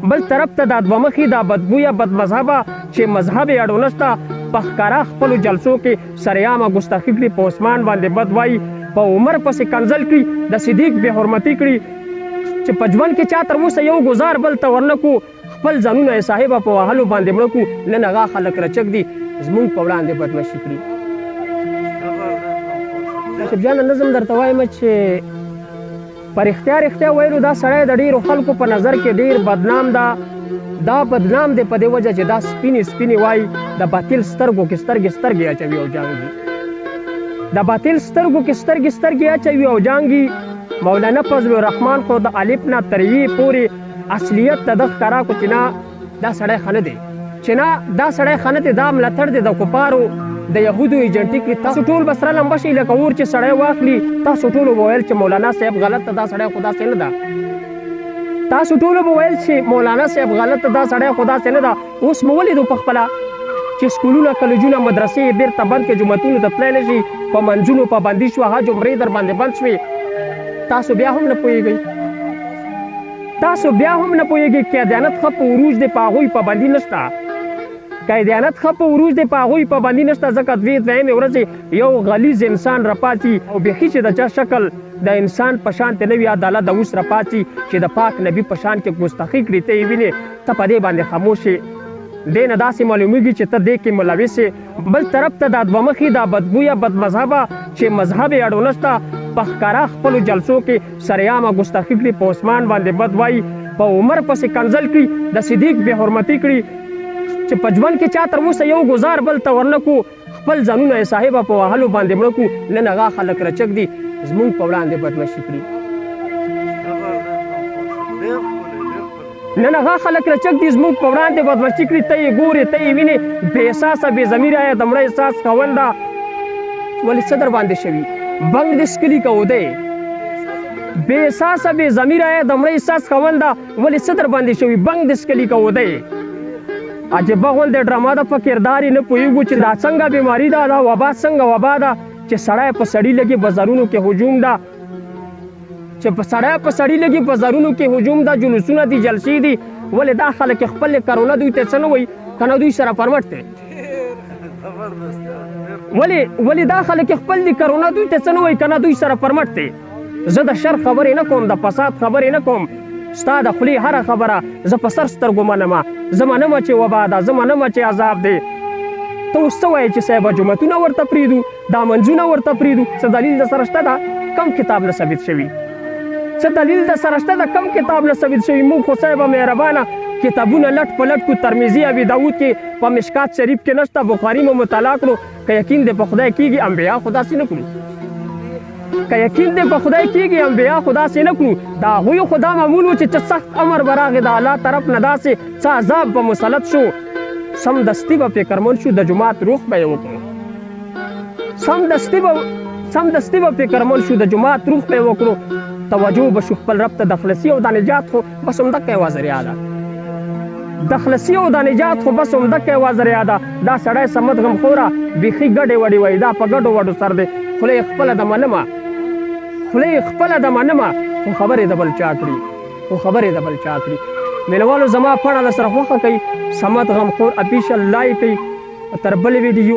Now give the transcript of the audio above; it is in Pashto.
بل طرف ته دا دوه مخي دا بدبویه بد مذهبه چې مذهب یې اړو نشته په ښکاره خپلو جلسو کې سریعامه ګستاخي کړي، په عثمان باندې بد وایي، په عمر پسې کنځل کړي، د صدیق بې حرمتي کړي چې په ژوند کې چا تر اوسه یو ګزار بل ته ورنکړو، خپل ځانونه یې صاحبه په وهلو باندې مړه کړو. نن هغه خلک رچک دي زمونږ په وړاندې بدمشي کړي. نصیب جانه نظم درته وایم چې په رښتیا رښتیا ویلو دا سړی د ډېرو خلکو په نظر کې ډېر بدنام ده. دا بدنام دی په دې وجه چې دا سپینې سپینې وایي، د باطل سترګو کې سترګې اچوي او جانګي، د باطل سترګو کې سترګې اچوي او جانګي. مولانا فضل الرحمن خو د الف نه تر یې پورې اصلیت ته د ښکارا کو چې نه دا سړی ښه نه دی، چې نه دا سړی ښه نه دی، دا ملاتړ دی د کفارو د یهودو ایجنټي کړي. تاسو ټول به سره لمبه شئ لکه اور چې سړی واخلي. تاسو ټولو به ویل چې مولانا صاحب غلط ته، دا سړی خو داسې نه ده. تاسو ټولو به ویل چې مولانا صاحب غلط ته، دا سړی خو داسې نه ده. اوس مو ولیدو په خپله چې سکولونه کالجونه مدرسې یې بېرته بند کړې، جوماتونو ته تللی نه شي، په منځونو پابندي شوه، حج عمرې در باندې بند شوې. تاسو بیا هم نه پوهېږئ، تاسو بیا هم نه پوهېږئ که دیانت ښه په عروج دی، په هغوی پابندي نشته. که دیانت ښه په عروج دی، په هغوی پابندي نشته، ځکه دویمې ورځې یو غلیظ انسان راپاڅي او بیخي چې د چا شکل د انسان په شان ته نه وي، عدالت د اوس راپاڅي چې د پاک نبي په شان کې ګستاخي کړي، ته یې وینې، ته په دې باندې خاموش یې. دې نه داسې معلومیږي چې ته دې کې ملوث یې. بل طرف ته دا دوه مخي دا بدبویه بد مذهبه چې مذهب یې اړو نشته، په ښکاره خپلو جلسو کې سریعامه ګستاخي کړي، په عثمان باندې بد وایي، په عمر پسې کنځل کړي، د صدیق بې حرمتي کړي چې په ژوند کې چا تر اوسه یو ګزار بل ته ورنکړو، خپل ځانونه یې صاحبه په وهلو باندې مړه کړو. نن هغه خلک رچک دي زمونږ په وړاندې بدمشي کړي. نن هغه خلک رچک دي زمونږ په وړاندې بدمشي کړي. ته یې ګورې، ته یې وینې، بې احساسه بې ضمیره یې د مړه احساس خونده. ولې څه در باندې شوي؟ بنګ دې سکلي که دی، بې احساسه بې ضمیره یې د مړه احساس خونده. ولې څه در باندې شوي؟ بنګ دې سکلي که دی. عجیبه غوندې ډرامه ده، په کردار یې نه پوهېږو چې دا څنګه بیماري ده، دا وبا څنګه وبا ده چې سړی په سړي لګي، بازارونو کې هجوم ده، چې سړی په سړي لګي، بازارونو کې هجوم ده، جلوسونه دي، جلسې دي. ولې دا خلک خپل کرونا دوی ته څه نه وایي؟ که نه دوی سره پرمټ دی. ولې دا خلک خپل دي کرونا دوی ته څه نه وایي؟ که نه دوی سره پرمټ دی. زه د شر خبرې نه کوم، د فساد خبرې نه کوم. ستا د خولې هره خبره زه په سر سترګو منمه. زه منمه چې وبا ده، زه منمه چې عذاب دی. ته اوس څه وایې چې صاحبه جوماتونه ورته پرېږدو، دا منځونه ورته پرېږدو؟ څه دلیل در سره شته ده؟ کم کتاب نه ثابت شوي؟ څه دلیل در سره شته ده؟ کم کتاب نه ثابت شوي؟ موږ خو صاحبه مهربانه کتابونه لټ په لټ کړو. ترمذي ابي داود کې په مشکات شریف کې نشته، بخاري مو مطالعه کړو. که یقین دې په خدای کېږي انبیا خو داسې نه کړو، که یقین دې په خدای کېږي انبیا خو داسې نه کړو. د هغوی خو دا معمول و چې سخت امر به راغی د الله طرف نه، داسې څه عذاب به مسلط شو، سمدستي به فکرمند شو، د جومات روح به یې وکړو، سمدستي به فکرمند شو، د جومات روح به یې وکړو، توجه به شو خپل رب ته. د خلاصي او د نجات خو بس همدغه یوه ذریعه ده، د خلاصي او د نجات خو بس همدغه یوه ذریعه ده. دا سړی صمد غمخوره بیخي ګډې وډې وایي، دا په ګډو وډو سر دی. خوله یې خپله د منمه، خوله یې خپله د منمه، خو خبرې د بل چا کړي، خو خبرې د بل چا کړي. مینوالو زما پاڼه در سره خوښه کوي، صمد غمخور افیشل لایک کوي. تر بلې ویډیو